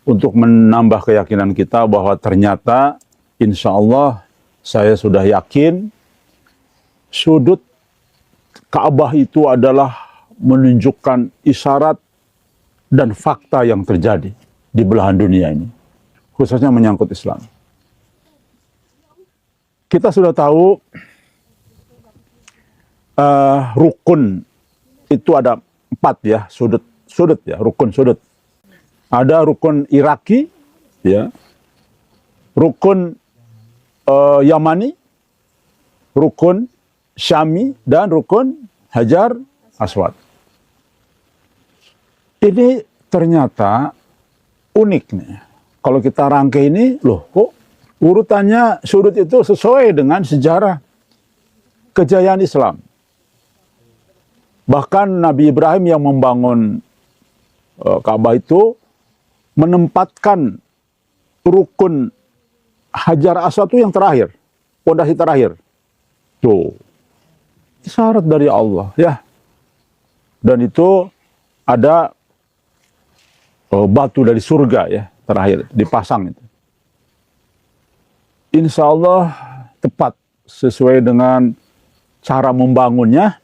untuk menambah keyakinan kita bahwa ternyata insya Allah saya sudah yakin sudut Ka'bah itu adalah menunjukkan isyarat dan fakta yang terjadi di belahan dunia ini, khususnya menyangkut Islam. Kita sudah tahu rukun itu ada 4 ya, sudut ya, rukun sudut. Ada rukun Iraki, ya, rukun Yamani, rukun Syami, dan rukun Hajar Aswad. Ini ternyata unik nih. Kalau kita rangkai ini, loh kok urutannya sudut itu sesuai dengan sejarah kejayaan Islam. Bahkan Nabi Ibrahim yang membangun Ka'bah itu menempatkan rukun Hajar Aswad itu yang terakhir, pondasi terakhir. Tuh, isyarat dari Allah ya. Dan itu ada batu dari surga ya, terakhir dipasang itu. Insya Allah tepat sesuai dengan cara membangunnya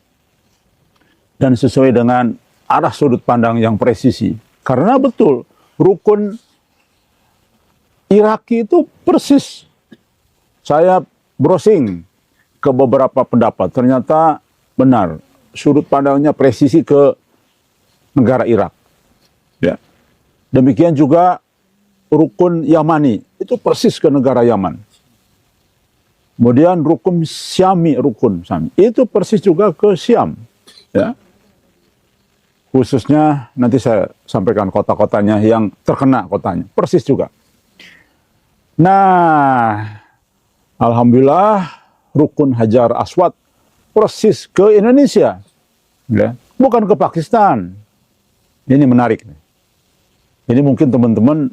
dan sesuai dengan arah sudut pandang yang presisi. Karena betul, rukun Iraki itu persis. Saya browsing ke beberapa pendapat, ternyata benar. Sudut pandangnya presisi ke negara Irak. Ya. Demikian juga rukun Yamani, itu persis ke negara Yaman. Kemudian rukun Syami, itu persis juga ke Syam. Ya. Khususnya nanti saya sampaikan kota-kotanya yang terkena kotanya. Persis juga. Nah, alhamdulillah rukun Hajar Aswad persis ke Indonesia. Ya. Bukan ke Pakistan. Ini menarik. Ini mungkin teman-teman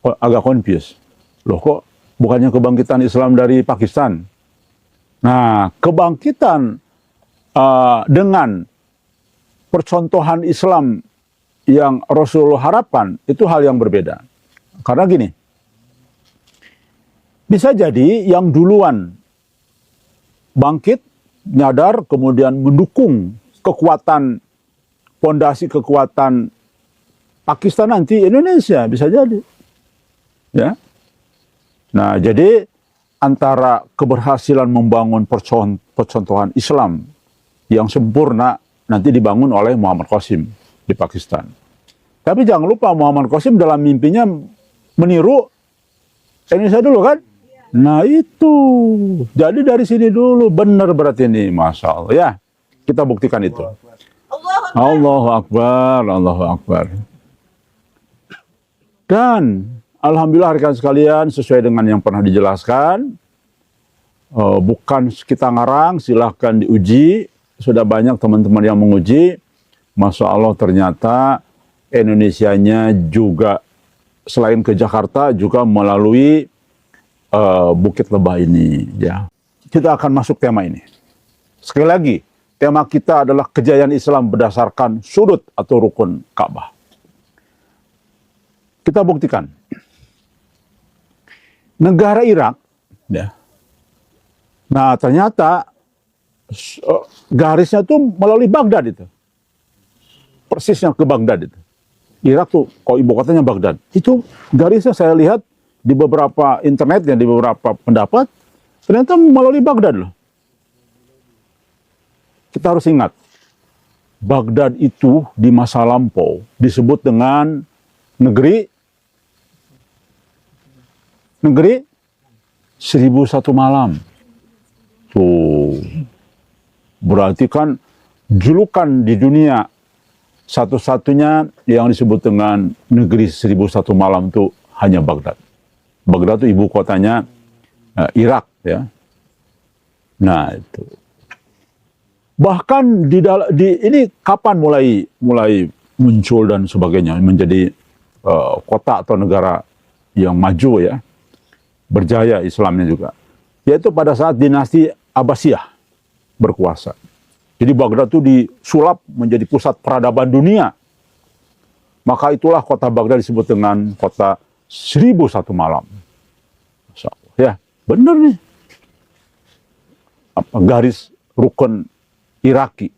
agak confused. Loh kok bukannya kebangkitan Islam dari Pakistan? Nah, kebangkitan dengan percontohan Islam yang Rasulullah harapkan itu hal yang berbeda. Karena gini, bisa jadi yang duluan bangkit, nyadar, kemudian mendukung kekuatan, pondasi kekuatan Pakistan nanti Indonesia, bisa jadi. Ya. Nah, jadi antara keberhasilan membangun percontohan Islam yang sempurna nanti dibangun oleh Muhammad Qasim di Pakistan. Tapi jangan lupa Muhammad Qasim dalam mimpinya meniru Indonesia dulu kan? Nah itu, jadi dari sini dulu, benar berarti ini, Masya Allah. Ya, kita buktikan itu. Allahu Akbar, Allahu Akbar. Dan alhamdulillah rekan sekalian, sesuai dengan yang pernah dijelaskan, bukan kita ngarang, silahkan diuji. Sudah banyak teman-teman yang menguji. Masya Allah ternyata Indonesianya juga selain ke Jakarta juga melalui Bukit Lebah ini. Ya. Kita akan masuk tema ini. Sekali lagi, tema kita adalah kejayaan Islam berdasarkan sudut atau rukun Ka'bah. Kita buktikan. Negara Irak, ya. Nah ternyata garisnya tuh melalui Baghdad itu. Persisnya ke Baghdad itu. Irak tuh, kalau ibu kotanya Baghdad. Itu garisnya saya lihat di beberapa internet dan di beberapa pendapat, ternyata melalui Baghdad loh. Kita harus ingat, Baghdad itu di masa lampau disebut dengan negeri 1001 malam. Tuh. Berarti kan julukan di dunia satu-satunya yang disebut dengan negeri 1001 malam itu hanya Baghdad. Baghdad itu ibu kotanya Irak ya. Nah itu. Bahkan ini kapan mulai muncul dan sebagainya menjadi kota atau negara yang maju ya, berjaya Islamnya juga. Yaitu pada saat dinasti Abbasiyah berkuasa. Jadi Baghdad itu disulap menjadi pusat peradaban dunia. Maka itulah kota Baghdad disebut dengan kota 1001 malam. Masya Allah. Ya, benar nih. Garis rukun Iraki.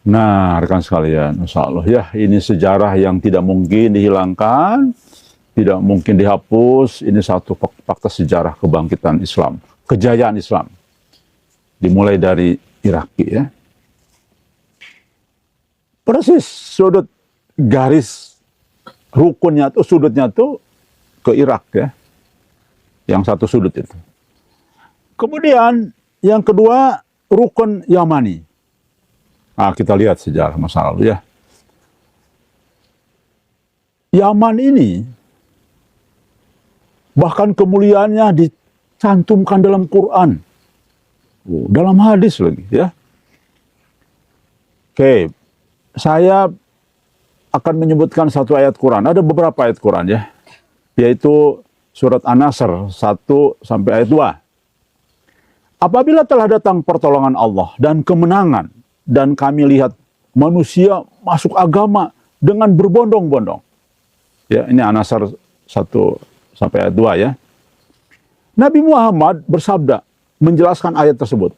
Nah, rekan sekalian, Masya Allah. Ya, ini sejarah yang tidak mungkin dihilangkan, tidak mungkin dihapus. Ini satu fakta sejarah kebangkitan Islam, kejayaan Islam. Dimulai dari Iraki, ya. Persis sudut garis rukunnya tuh, sudutnya tuh ke Irak, ya. Yang satu sudut itu. Kemudian yang kedua, rukun Yamani. Nah, kita lihat sejarah masa lalu, ya. Yaman ini bahkan kemuliaannya dicantumkan dalam Quran. Dalam hadis lagi, ya. Oke, saya akan menyebutkan satu ayat Quran. Ada beberapa ayat Quran, ya. Yaitu surat An-Nasr 1 sampai ayat 2. Apabila telah datang pertolongan Allah dan kemenangan, dan kami lihat manusia masuk agama dengan berbondong-bondong. Ya, ini An-Nasr 1 sampai ayat 2, ya. Nabi Muhammad bersabda menjelaskan ayat tersebut.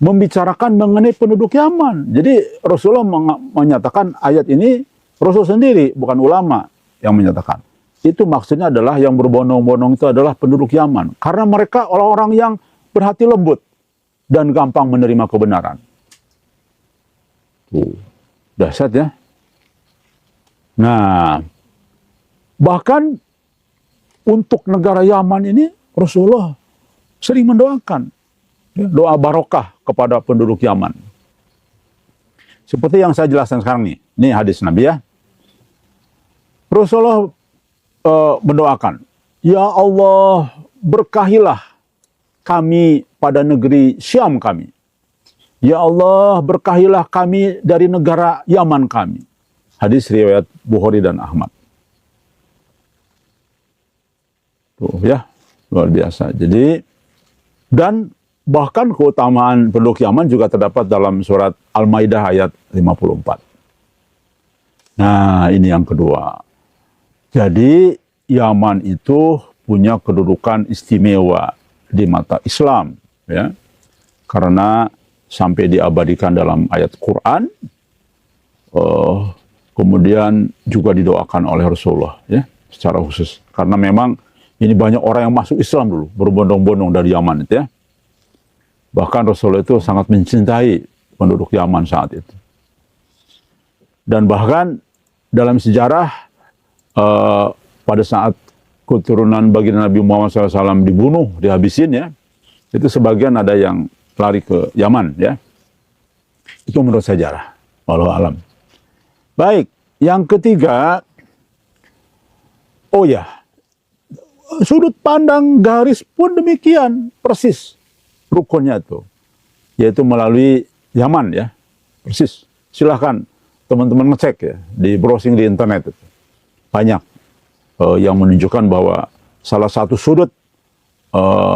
Membicarakan mengenai penduduk Yaman. Jadi Rasulullah menyatakan ayat ini Rasul sendiri, bukan ulama yang menyatakan. Itu maksudnya adalah yang berbondong-bondong itu adalah penduduk Yaman. Karena mereka orang-orang yang berhati lembut dan gampang menerima kebenaran. Dahsyat, ya. Nah, bahkan untuk negara Yaman ini Rasulullah sering mendoakan, ya, doa barokah kepada penduduk Yaman. Seperti yang saya jelaskan sekarang nih. Ini hadis Nabi, ya. Rasulullah mendoakan, ya Allah, berkahilah kami pada negeri Syam kami. Ya Allah, berkahilah kami dari negara Yaman kami. Hadis riwayat Bukhari dan Ahmad. Tuh, ya, luar biasa. Jadi, dan bahkan keutamaan penduduk Yaman juga terdapat dalam surat Al-Maidah ayat 54. Nah, ini yang kedua. Jadi Yaman itu punya kedudukan istimewa di mata Islam, ya, karena sampai diabadikan dalam ayat Quran, kemudian juga didoakan oleh Rasulullah, ya, secara khusus. Karena memang ini banyak orang yang masuk Islam dulu, berbondong-bondong dari Yaman itu, ya. Bahkan Rasulullah itu sangat mencintai penduduk Yaman saat itu. Dan bahkan dalam sejarah pada saat keturunan baginda Nabi Muhammad SAW dibunuh, dihabisin, ya, itu sebagian ada yang lari ke Yaman, ya. Itu menurut sejarah. Wallahu alam. Baik, yang ketiga, oh ya, sudut pandang garis pun demikian, persis rukunnya itu, yaitu melalui Yaman, ya, persis. Silahkan teman-teman ngecek, ya, di browsing di internet itu. Banyak yang menunjukkan bahwa salah satu sudut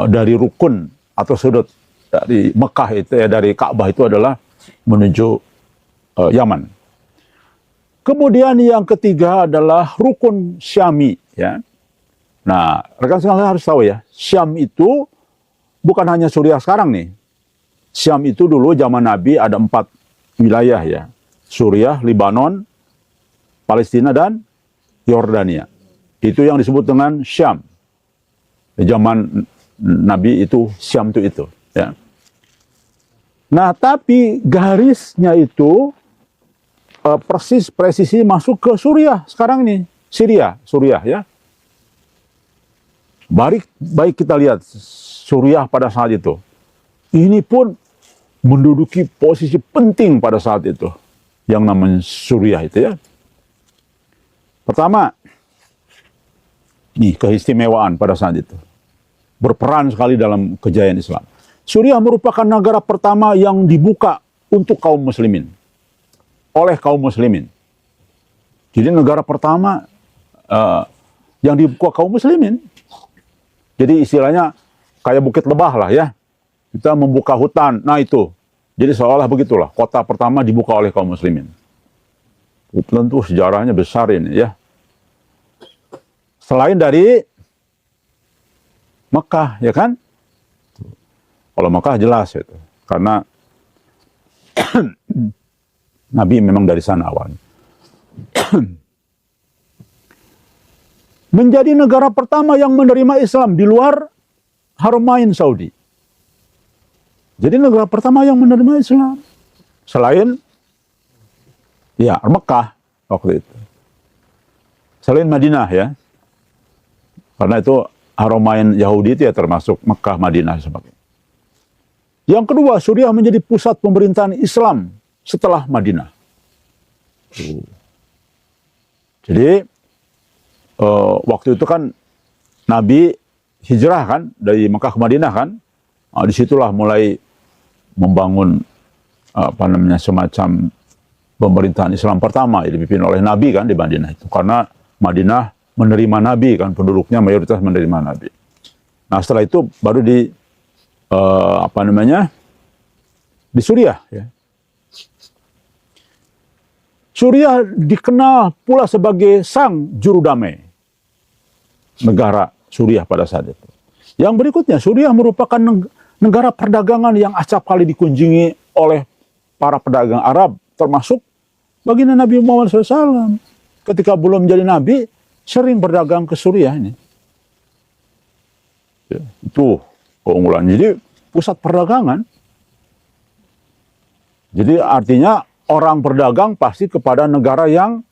dari rukun atau sudut dari Mekah itu, ya, dari Ka'bah itu adalah menuju Yaman. Kemudian yang ketiga adalah rukun Syami, ya. Nah, rekan sekalian harus tahu, ya, Syam itu bukan hanya Suriah sekarang nih. Syam itu dulu zaman Nabi ada 4 wilayah, ya. Suriah, Libanon, Palestina, dan Yordania. Itu yang disebut dengan Syam. Zaman Nabi itu Syam itu, ya. Nah, tapi garisnya itu presisi masuk ke Suriah sekarang ini, Suriah, ya. Baik kita lihat Suriah pada saat itu. Ini pun menduduki posisi penting pada saat itu, yang namanya Suriah itu, ya. Pertama, nih keistimewaan pada saat itu. Berperan sekali dalam kejayaan Islam. Suriah merupakan negara pertama yang dibuka untuk kaum muslimin. Oleh kaum muslimin. Jadi negara pertama yang dibuka kaum muslimin. Jadi istilahnya kayak Bukit Lebah lah, ya. Kita membuka hutan, nah itu. Jadi seolah begitulah, kota pertama dibuka oleh kaum muslimin. Tentu sejarahnya besar ini ya. Selain dari Mekah, ya kan? Kalau Mekah jelas itu, karena Nabi memang dari sana awalnya. Menjadi negara pertama yang menerima Islam di luar Haramain Saudi. Jadi negara pertama yang menerima Islam selain ya Mekah waktu itu. Selain Madinah ya. Karena itu Haramain Yahudi itu ya termasuk Mekah, Madinah sebagainya. Yang kedua, Suriah menjadi pusat pemerintahan Islam setelah Madinah. Jadi waktu itu kan Nabi hijrah kan dari Mekah ke Madinah kan. Nah, disitulah mulai membangun semacam pemerintahan Islam pertama yang dipimpin oleh Nabi kan di Madinah itu. Karena Madinah menerima Nabi kan, penduduknya mayoritas menerima Nabi. Nah setelah itu baru di di Suriah ya. Suriah dikenal pula sebagai sang juru damai negara Suriah pada saat itu. Yang berikutnya, Suriah merupakan negara perdagangan yang acap kali dikunjungi oleh para pedagang Arab, termasuk baginda Nabi Muhammad SAW. Ketika belum menjadi Nabi, sering berdagang ke Suriah ini. Ya, itu keunggulan. Jadi pusat perdagangan. Jadi artinya orang berdagang pasti kepada negara yang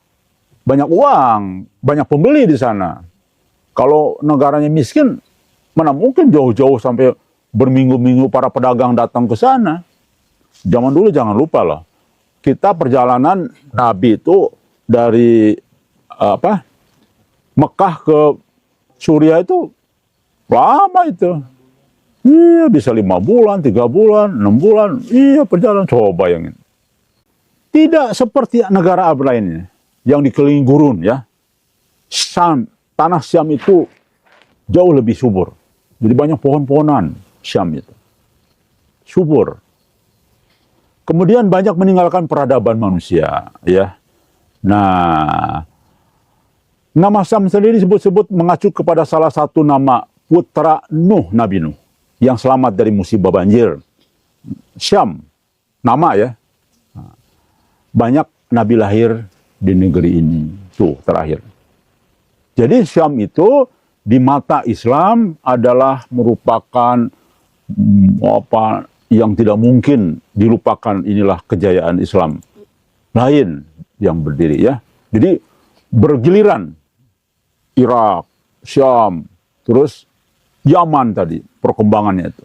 banyak uang, banyak pembeli di sana. Kalau negaranya miskin, mana mungkin jauh-jauh sampai berminggu-minggu para pedagang datang ke sana. Zaman dulu jangan lupa loh, kita perjalanan Nabi itu dari Mekah ke Suriah itu lama itu. Iya, bisa 5 bulan, 3 bulan, 6 bulan. Iya, perjalanan. Coba bayangin. Tidak seperti negara Arab lainnya yang dikelilingi gurun ya. Tanah Syam itu jauh lebih subur. Jadi banyak pohon-pohonan Syam itu. Subur. Kemudian banyak meninggalkan peradaban manusia ya. Nah, nama Syam sendiri disebut-sebut mengacu kepada salah satu nama putra Nuh, Nabi Nuh, yang selamat dari musibah banjir. Syam, nama ya. Banyak Nabi lahir di negeri ini. Tuh, terakhir. Jadi Syam itu di mata Islam adalah merupakan yang tidak mungkin dilupakan. Inilah kejayaan Islam lain yang berdiri ya. Jadi bergiliran Irak, Syam, terus Yaman tadi perkembangannya itu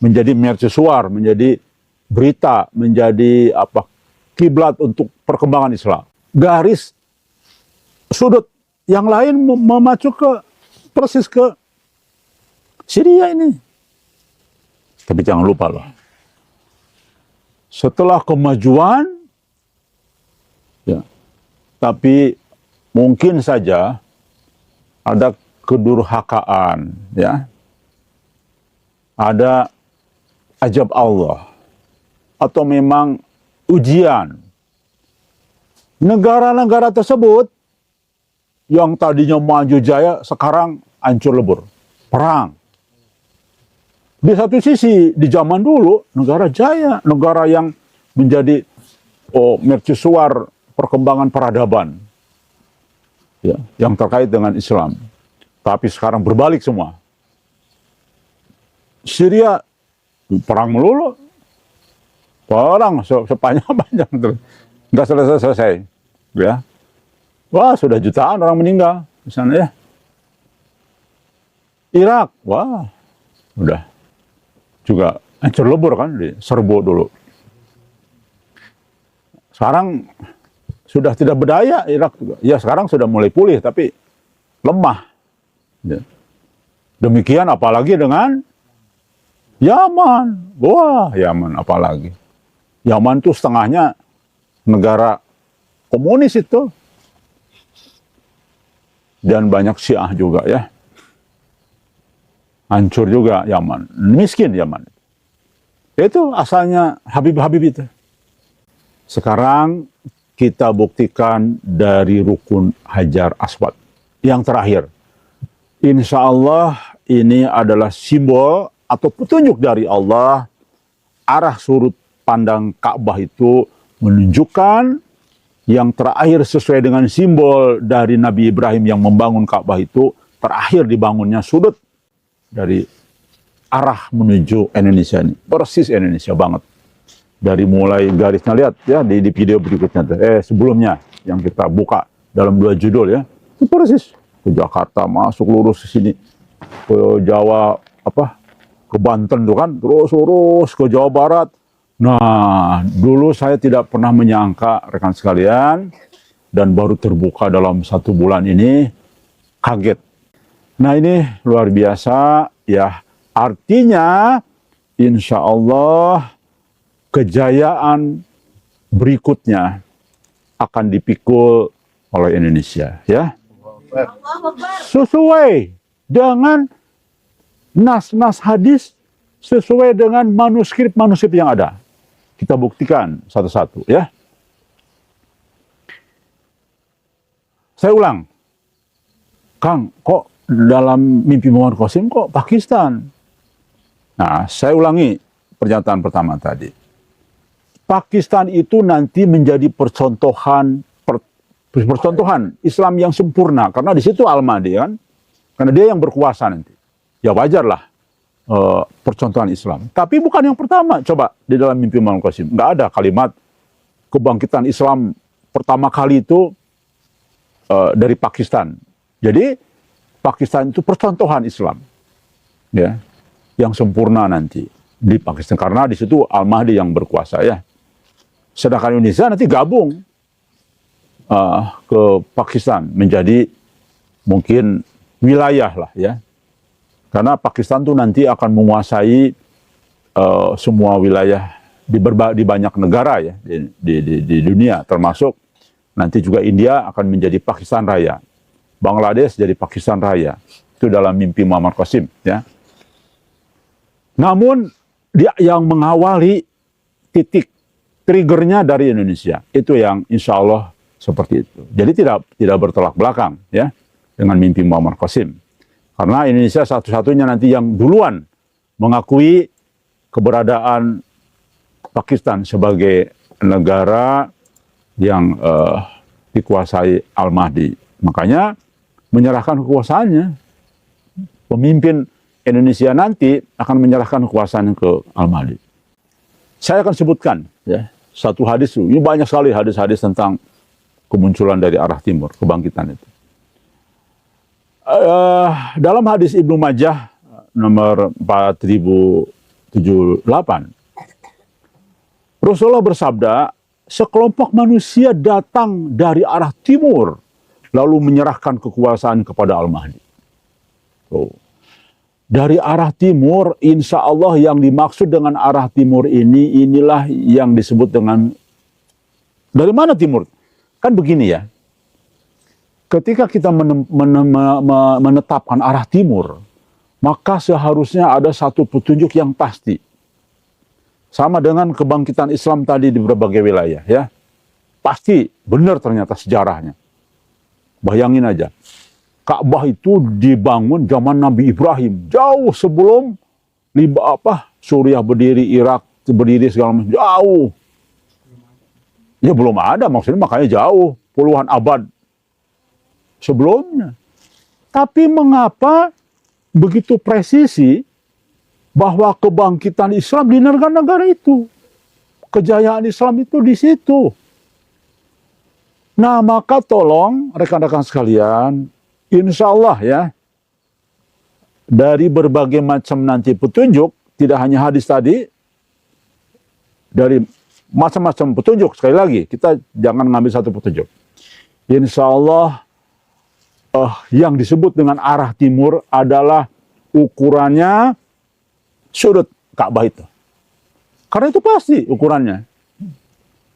menjadi mercusuar, menjadi berita, menjadi kiblat untuk perkembangan Islam. Garis sudut yang lain memacu persis ke Syria ini. Tapi jangan lupa loh, setelah kemajuan ya, tapi mungkin saja ada kedurhakaan ya, ada ajab Allah atau memang ujian. Negara-negara tersebut yang tadinya maju jaya sekarang hancur lebur, perang. Di satu sisi di zaman dulu negara jaya, negara yang menjadi mercusuar perkembangan peradaban ya, yang terkait dengan Islam. Tapi sekarang berbalik semua. Syria perang melulu. Perang sepanjang terus. Nggak selesai-selesai. Ya. Wah, sudah jutaan orang meninggal di sana ya. Irak, wah, udah juga hancur lebur kan, diserbu dulu. Sekarang sudah tidak berdaya Irak juga. Ya sekarang sudah mulai pulih tapi lemah. Ya. Demikian apalagi dengan Yaman. Wah, Yaman apalagi. Yaman itu setengahnya negara komunis itu. Dan banyak Syiah juga ya. Hancur juga Yaman. Miskin Yaman. Itu asalnya Habib-Habib itu. Sekarang kita buktikan dari rukun Hajar Aswad. Yang terakhir, insya Allah ini adalah simbol atau petunjuk dari Allah. Arah sudut pandang Ka'bah itu menunjukkan yang terakhir sesuai dengan simbol dari Nabi Ibrahim yang membangun Ka'bah itu, terakhir dibangunnya sudut dari arah menuju Indonesia ini. Persis Indonesia banget. Dari mulai garisnya, lihat ya di video berikutnya, sebelumnya yang kita buka dalam 2 judul ya. Itu persis ke Jakarta, masuk lurus ke sini, ke Jawa, ke Banten tuh kan, terus ke Jawa Barat. Nah, dulu saya tidak pernah menyangka, rekan sekalian, dan baru terbuka dalam 1 bulan ini, kaget. Nah, ini luar biasa ya. Artinya, insya Allah kejayaan berikutnya akan dipikul oleh Indonesia, ya. Sesuai dengan nas-nas hadis, sesuai dengan manuskrip-manuskrip yang ada. Kita buktikan satu-satu, ya. Saya ulang, Kang, kok dalam mimpi Muhammad Qasim kok Pakistan? Nah, saya ulangi pernyataan pertama tadi. Pakistan itu nanti menjadi percontohan Islam yang sempurna, karena di situ Al-Mahdi kan, karena dia yang berkuasa nanti. Ya wajarlah percontohan Islam. Tapi bukan yang pertama. Coba di dalam mimpi Muhammad Qasim nggak ada kalimat kebangkitan Islam pertama kali itu dari Pakistan. Jadi Pakistan itu percontohan Islam, ya, yang sempurna nanti di Pakistan, karena di situ Al-Mahdi yang berkuasa, ya. Sedangkan Indonesia nanti gabung ke Pakistan menjadi mungkin wilayah lah, ya. Karena Pakistan tuh nanti akan menguasai semua wilayah di banyak negara, ya, di dunia, termasuk nanti juga India akan menjadi Pakistan Raya, Bangladesh jadi Pakistan Raya. Itu dalam mimpi Muhammad Qasim, ya. Namun dia yang mengawali titik triggernya dari Indonesia, itu yang insya Allah seperti itu. Jadi tidak bertolak belakang, ya, dengan mimpi Muhammad Qasim. Karena Indonesia satu-satunya nanti yang duluan mengakui keberadaan Pakistan sebagai negara yang dikuasai Al-Mahdi. Makanya menyerahkan kekuasaannya, pemimpin Indonesia nanti akan menyerahkan kekuasaan ke Al-Mahdi. Saya akan sebutkan, ya, satu hadis. Ini banyak sekali hadis-hadis tentang kemunculan dari arah timur, kebangkitan itu. Dalam hadis Ibnu Majah nomor 4078, Rasulullah bersabda, sekelompok manusia datang dari arah timur lalu menyerahkan kekuasaan kepada Al-Mahdi. Dari arah timur, insya Allah yang dimaksud dengan arah timur ini, inilah yang disebut dengan, dari mana timur? Kan begini ya, ketika kita menetapkan arah timur, maka seharusnya ada satu petunjuk yang pasti. Sama dengan kebangkitan Islam tadi di berbagai wilayah, ya. Pasti benar ternyata sejarahnya. Bayangin aja, Ka'bah itu dibangun zaman Nabi Ibrahim, jauh sebelum Suriah berdiri, Irak berdiri, segala macam, jauh. Ya belum ada, maksudnya makanya jauh, puluhan abad sebelumnya. Tapi mengapa begitu presisi bahwa kebangkitan Islam di negara-negara itu, kejayaan Islam itu di situ? Nah, maka tolong rekan-rekan sekalian, insya Allah ya, dari berbagai macam nanti petunjuk, tidak hanya hadis tadi, dari macam-macam petunjuk, sekali lagi, kita jangan ngambil satu petunjuk. Insya Allah, yang disebut dengan arah timur adalah ukurannya sudut Ka'bah itu. Karena itu pasti ukurannya.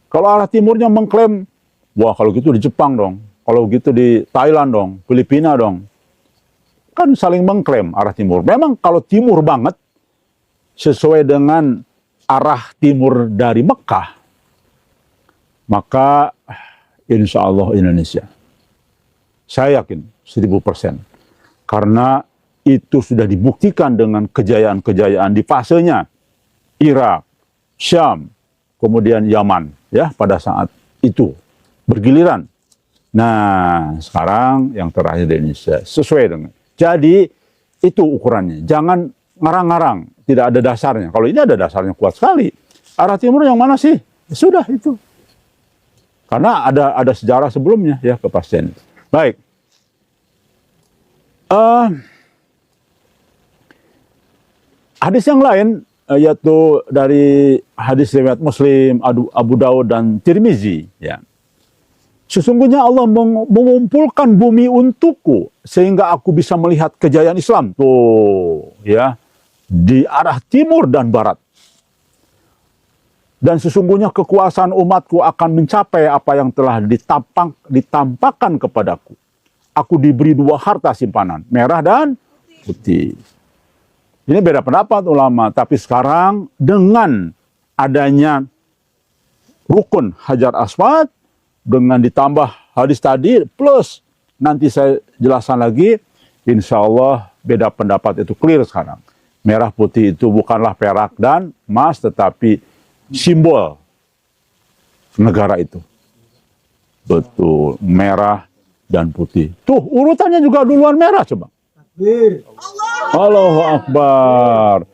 Kalau arah timurnya mengklaim, wah kalau gitu di Jepang dong, kalau gitu di Thailand dong, Filipina dong. Kan saling mengklaim arah timur. Memang kalau timur banget, sesuai dengan arah timur dari Mekah, maka insya Allah Indonesia. Saya yakin 1000%. Karena itu sudah dibuktikan dengan kejayaan-kejayaan di fasenya Irak, Syam, kemudian Yaman, ya, pada saat itu bergiliran. Nah, sekarang yang terakhir di Indonesia sesuai dengan. Jadi itu ukurannya. Jangan ngarang-ngarang, tidak ada dasarnya. Kalau ini ada dasarnya kuat sekali. Arah timur yang mana sih? Ya sudah itu. Karena ada sejarah sebelumnya, ya, kepastian itu. Baik. Hadis yang lain yaitu dari hadis riwayat Muslim, Abu Daud dan Tirmizi, ya. Sesungguhnya Allah mengumpulkan bumi untukku sehingga aku bisa melihat kejayaan Islam tuh, ya, di arah timur dan barat. Dan sesungguhnya kekuasaan umatku akan mencapai apa yang telah ditampakkan kepadaku. Aku diberi 2 harta simpanan, merah dan putih. Ini beda pendapat ulama, tapi sekarang dengan adanya rukun Hajar Aswad, dengan ditambah hadis tadi, plus nanti saya jelaskan lagi, insya Allah beda pendapat itu clear sekarang. Merah putih itu bukanlah perak dan emas, tetapi simbol negara itu. Betul, merah dan putih. Tuh, urutannya juga duluan merah, coba. Allahu Akbar.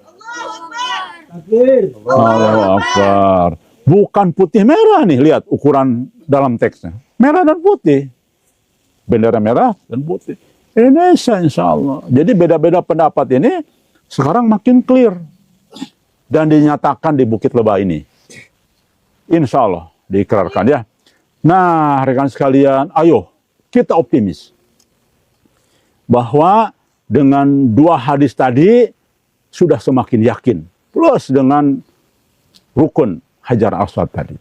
Allahu Akbar. Bukan putih merah nih, lihat ukuran dalam teksnya. Merah dan putih. Bendera merah dan putih. Indonesia insya Allah. Jadi beda-beda pendapat ini sekarang makin clear. Dan dinyatakan di Bukit Lebah ini. Insya Allah diikrarkan, ya. Nah, rekan sekalian, ayo kita optimis. Bahwa dengan 2 hadis tadi sudah semakin yakin. Plus dengan rukun Hajar Aswad tadi.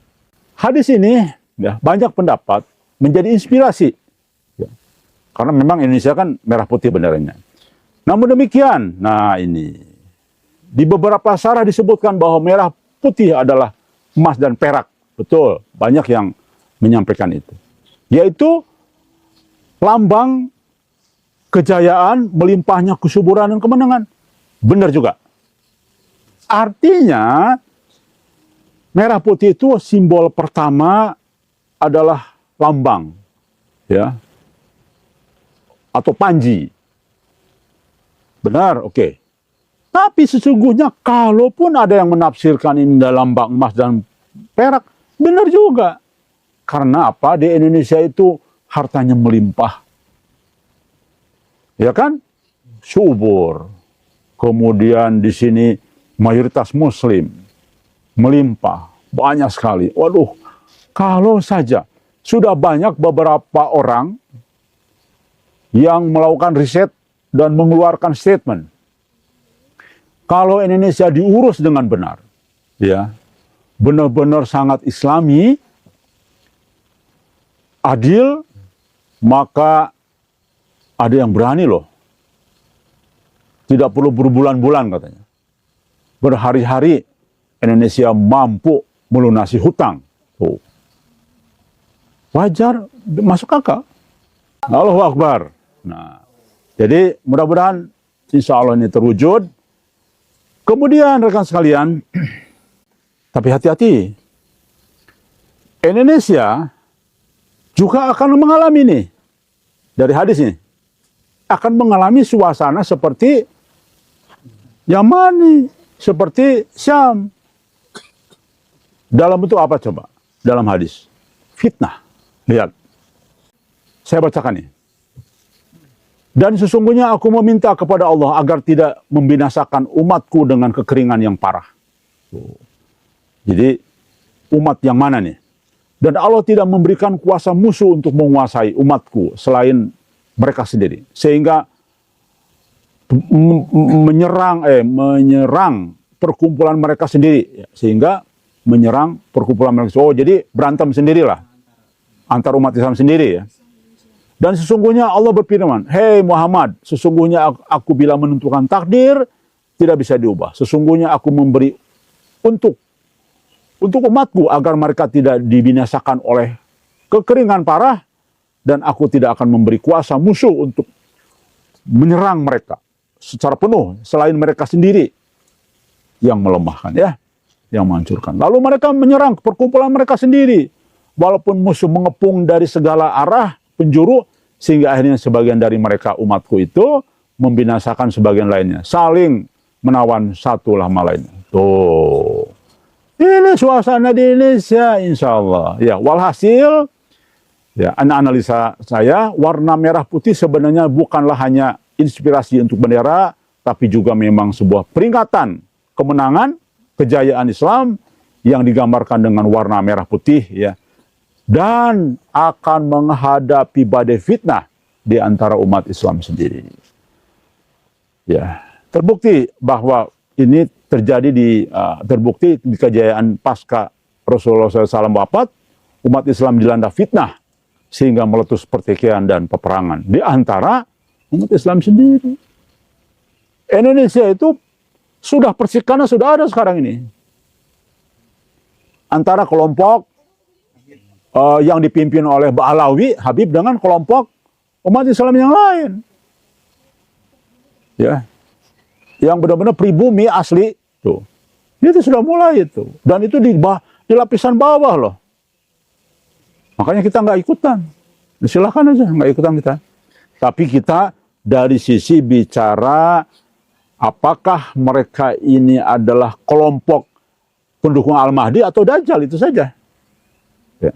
Hadis ini, ya, banyak pendapat menjadi inspirasi. Ya. Karena memang Indonesia kan merah putih benderanya. Namun demikian, nah ini. Di beberapa syarah disebutkan bahwa merah putih adalah emas dan perak. Betul, banyak yang menyampaikan itu. Yaitu lambang kejayaan, melimpahnya kesuburan dan kemenangan. Benar juga. Artinya, merah putih itu simbol pertama adalah lambang, ya, atau panji. Benar, oke. Tapi sesungguhnya kalaupun ada yang menafsirkan ini dalam lambang emas dan perak, benar juga. Karena apa? Di Indonesia itu hartanya melimpah. Ya kan? Subur. Kemudian di sini mayoritas Muslim. Melimpah. Banyak sekali. Waduh, kalau saja sudah banyak beberapa orang yang melakukan riset dan mengeluarkan statement. Kalau Indonesia diurus dengan benar, ya, benar-benar sangat Islami, adil, maka ada yang berani loh. Tidak perlu berbulan-bulan katanya. Berhari-hari Indonesia mampu melunasi hutang. Tuh. Wajar, masuk akal. Allahu Akbar. Nah, jadi mudah-mudahan insya Allah ini terwujud. Kemudian rekan sekalian, tapi hati-hati. Indonesia juga akan mengalami nih, dari hadis ini, akan mengalami suasana seperti Yaman, seperti Syam. Dalam bentuk apa coba? Dalam hadis. Fitnah. Lihat. Saya bacakan nih. Dan sesungguhnya aku meminta kepada Allah agar tidak membinasakan umatku dengan kekeringan yang parah. Jadi umat yang mana nih? Dan Allah tidak memberikan kuasa musuh untuk menguasai umatku selain mereka sendiri. Sehingga menyerang perkumpulan mereka sendiri. Sehingga menyerang perkumpulan mereka. Oh, jadi berantem sendirilah antar umat Islam sendiri, ya. Dan sesungguhnya Allah berfirman, "Hei Muhammad, sesungguhnya aku bila menentukan takdir tidak bisa diubah. Sesungguhnya aku memberi untuk umatku agar mereka tidak dibinasakan oleh kekeringan parah, dan aku tidak akan memberi kuasa musuh untuk menyerang mereka secara penuh selain mereka sendiri yang melemahkan, ya, yang menghancurkan. Lalu mereka menyerang perkumpulan mereka sendiri, walaupun musuh mengepung dari segala arah penjuru, sehingga akhirnya sebagian dari mereka umatku itu membinasakan sebagian lainnya, saling menawan satu sama lainnya. Tuh, ini suasana di Indonesia, insya Allah. Ya, walhasil, ya, analisa saya, warna merah putih sebenarnya bukanlah hanya inspirasi untuk bendera, tapi juga memang sebuah peringatan kemenangan, kejayaan Islam yang digambarkan dengan warna merah putih, ya, dan akan menghadapi badai fitnah di antara umat Islam sendiri. Ya, terbukti bahwa ini terjadi terbukti di kejayaan pasca Rasulullah SAW wafat, umat Islam dilanda fitnah sehingga meletus pertikaian dan peperangan di antara umat Islam sendiri. Indonesia itu sudah persikana sudah ada sekarang ini antara kelompok yang dipimpin oleh Ba'alawi Habib dengan kelompok umat Islam yang lain, ya, yang benar-benar pribumi asli tuh. Itu sudah mulai itu, dan itu di lapisan bawah loh. Makanya kita nggak ikutan. Silakan aja nggak ikutan kita. Tapi kita dari sisi bicara apakah mereka ini adalah kelompok pendukung Al-Mahdi atau Dajjal, itu saja. Ya.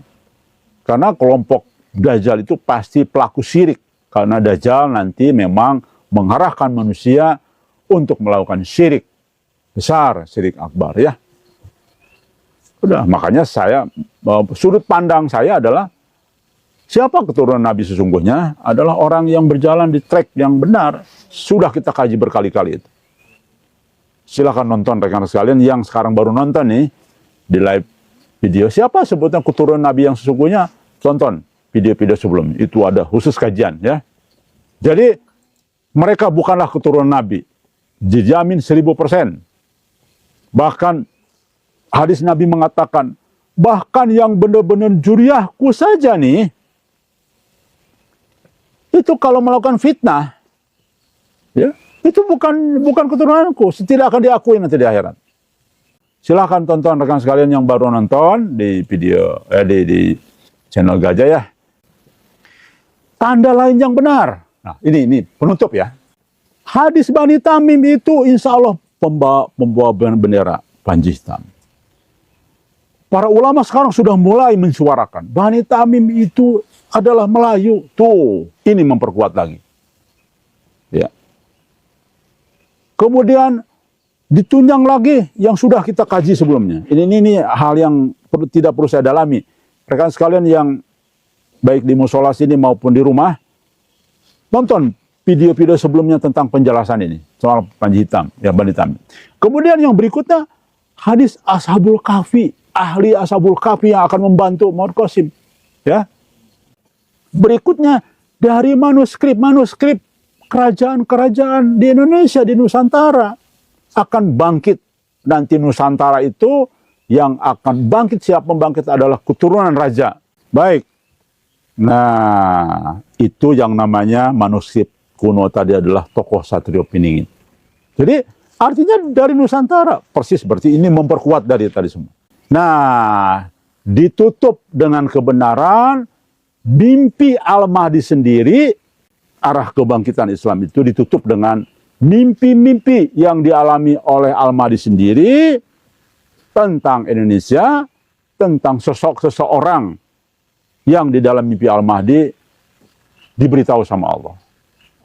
Karena kelompok Dajjal itu pasti pelaku syirik. Karena Dajjal nanti memang mengarahkan manusia untuk melakukan syirik besar, syirik akbar, ya. Udah, makanya saya, sudut pandang saya adalah siapa keturunan Nabi sesungguhnya adalah orang yang berjalan di track yang benar. Sudah kita kaji berkali-kali itu. Silakan nonton rekan sekalian yang sekarang baru nonton nih di live video. Siapa sebutnya keturunan Nabi yang sesungguhnya? Tonton video-video sebelumnya. Itu ada khusus kajian, ya. Jadi mereka bukanlah keturunan Nabi. Dijamin 1000%. Bahkan hadis Nabi mengatakan, bahkan yang benar-benar juriyahku saja nih, itu kalau melakukan fitnah, ya, itu bukan keturunanku, tidak akan diakui nanti di akhirat. Silahkan tonton rekan sekalian yang baru nonton di video di channel Gajah, ya. Tanda lain yang benar. Nah, ini penutup, ya. Hadis Bani Tamim itu insya Allah pembawa bendera Panji Hitam. Para ulama sekarang sudah mulai mensuarakan Bani Tamim itu adalah Melayu. Tuh, ini memperkuat lagi. Ya. Kemudian ditunjang lagi yang sudah kita kaji sebelumnya. Ini hal yang tidak perlu saya dalami. Rekan sekalian yang baik di musola sini maupun di rumah, nonton video-video sebelumnya tentang penjelasan ini soal Panji Hitam, ya, Bani Tamim. Kemudian yang berikutnya hadis Ashabul Kahfi, ahli Ashabul Kahfi yang akan membantu Muhammad Qasim, ya. Berikutnya dari manuskrip kerajaan-kerajaan di Indonesia, di Nusantara akan bangkit. Nanti Nusantara itu yang akan bangkit, siap membangkit adalah keturunan raja. Baik. Nah, itu yang namanya manuskrip kuno tadi adalah tokoh Satrio Piningit. Jadi artinya dari Nusantara, persis berarti ini memperkuat dari tadi semua. Nah, ditutup dengan kebenaran, mimpi Al-Mahdi sendiri, arah kebangkitan Islam itu ditutup dengan mimpi-mimpi yang dialami oleh Al-Mahdi sendiri tentang Indonesia, tentang sosok seseorang yang di dalam mimpi Al-Mahdi diberitahu sama Allah.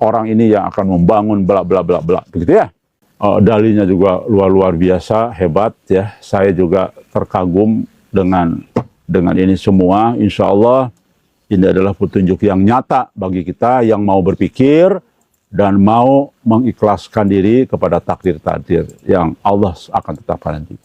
Orang ini yang akan membangun bla bla bla bla, begitu, ya. Dalilnya juga luar biasa, hebat, ya. Saya juga terkagum dengan ini semua. Insya Allah ini adalah petunjuk yang nyata bagi kita yang mau berpikir dan mau mengikhlaskan diri kepada takdir-takdir yang Allah akan tetapkan nanti.